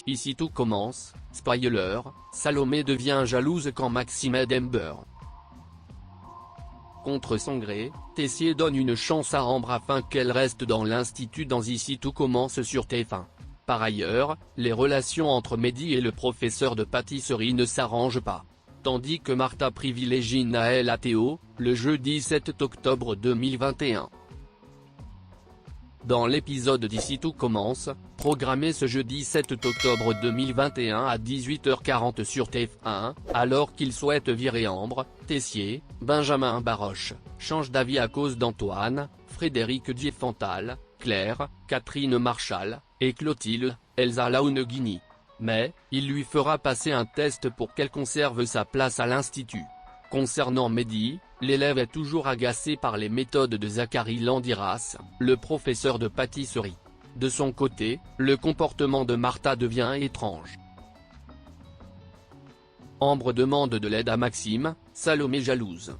Ici tout commence, spoiler, Salomé devient jalouse quand Maxime aide Amber. Contre son gré, Tessier donne une chance à Ambre afin qu'elle reste dans l'institut dans Ici tout commence sur TF1. Par ailleurs, les relations entre Mehdi et le professeur de pâtisserie ne s'arrangent pas. Tandis que Martha privilégie Naël à Théo, le jeudi 7 octobre 2021. Dans l'épisode d'Ici tout commence, programmé ce jeudi 7 octobre 2021 à 18h40 sur TF1, alors qu'il souhaite virer Ambre, Tessier, Benjamin Baroche, change d'avis à cause d'Antoine, Frédéric Diefenthal, Claire, Catherine Marchal, et Clotilde, Elsa Launegini. Mais, il lui fera passer un test pour qu'elle conserve sa place à l'institut. Concernant Mehdi, l'élève est toujours agacé par les méthodes de Zachary Landiras, le professeur de pâtisserie. De son côté, le comportement de Martha devient étrange. Ambre demande de l'aide à Maxime, Salomé jalouse.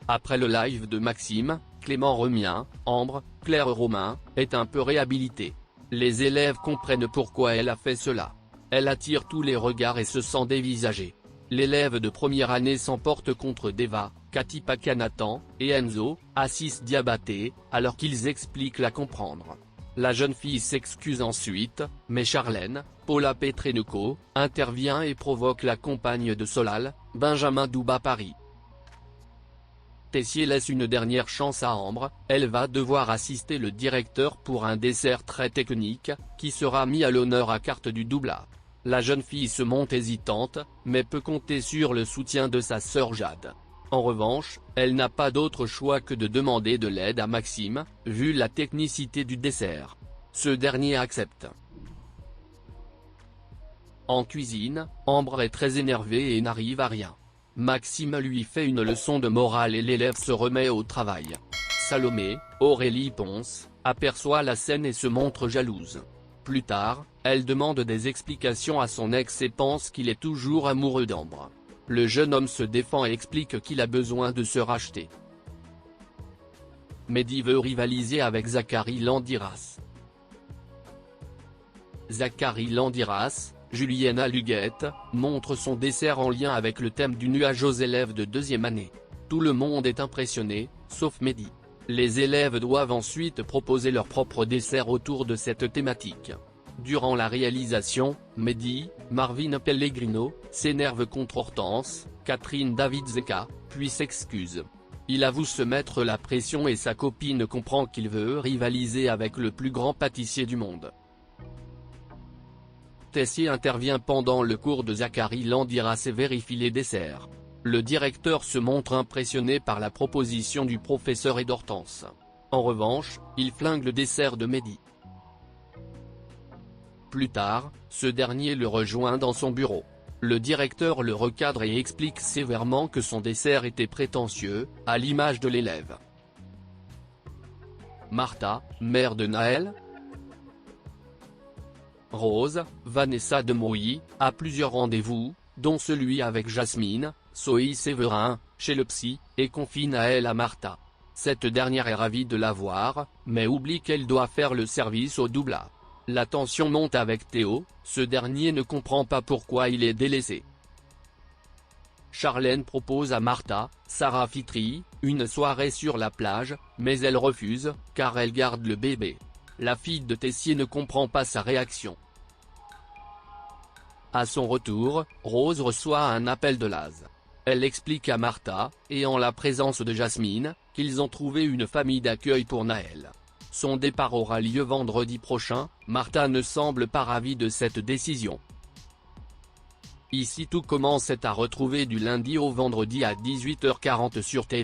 Après le live de Maxime, Clément Remien, Ambre, Claire Romain, est un peu réhabilitée. Les élèves comprennent pourquoi elle a fait cela. Elle attire tous les regards et se sent dévisagée. L'élève de première année s'emporte contre Deva, Cathy Pacanathan, et Enzo, Assis Diabaté, alors qu'ils expliquent la comprendre. La jeune fille s'excuse ensuite, mais Charlène, Paula Petrenko, intervient et provoque la compagne de Solal, Benjamin Douba-Paris. Tessier laisse une dernière chance à Ambre, elle va devoir assister le directeur pour un dessert très technique, qui sera mis à l'honneur à carte du Doubla. La jeune fille se montre hésitante, mais peut compter sur le soutien de sa sœur Jade. En revanche, elle n'a pas d'autre choix que de demander de l'aide à Maxime, vu la technicité du dessert. Ce dernier accepte. En cuisine, Ambre est très énervée et n'arrive à rien. Maxime lui fait une leçon de morale et l'élève se remet au travail. Salomé, Aurélie Ponce, aperçoit la scène et se montre jalouse. Plus tard, elle demande des explications à son ex et pense qu'il est toujours amoureux d'Ambre. Le jeune homme se défend et explique qu'il a besoin de se racheter. Mehdi veut rivaliser avec Zachary Landiras. Zachary Landiras, Juliana Luguette, montre son dessert en lien avec le thème du nuage aux élèves de deuxième année. Tout le monde est impressionné, sauf Mehdi. Les élèves doivent ensuite proposer leur propre dessert autour de cette thématique. Durant la réalisation, Mehdi, Marvin Pellegrino, s'énerve contre Hortense, Catherine David-Zeka, puis s'excuse. Il avoue se mettre la pression et sa copine comprend qu'il veut rivaliser avec le plus grand pâtissier du monde. Tessier intervient pendant le cours de Zachary Landiras et vérifie les desserts. Le directeur se montre impressionné par la proposition du professeur et d'Hortense. En revanche, il flingue le dessert de Mehdi. Plus tard, ce dernier le rejoint dans son bureau. Le directeur le recadre et explique sévèrement que son dessert était prétentieux, à l'image de l'élève. Martha, mère de Naël. Rose, Vanessa Demouy, a plusieurs rendez-vous, dont celui avec Jasmine, Zoé Séverin, chez le psy, et confie Naël à Martha. Cette dernière est ravie de la voir, mais oublie qu'elle doit faire le service au Doubla. La tension monte avec Théo, ce dernier ne comprend pas pourquoi il est délaissé. Charlène propose à Martha, Sarah Fitri, une soirée sur la plage, mais elle refuse, car elle garde le bébé. La fille de Tessier ne comprend pas sa réaction. À son retour, Rose reçoit un appel de Laz. Elle explique à Martha, et en la présence de Jasmine, qu'ils ont trouvé une famille d'accueil pour Naël. Son départ aura lieu vendredi prochain, Martha ne semble pas ravie de cette décision. Ici tout commence est à retrouver du lundi au vendredi à 18h40 sur TF1.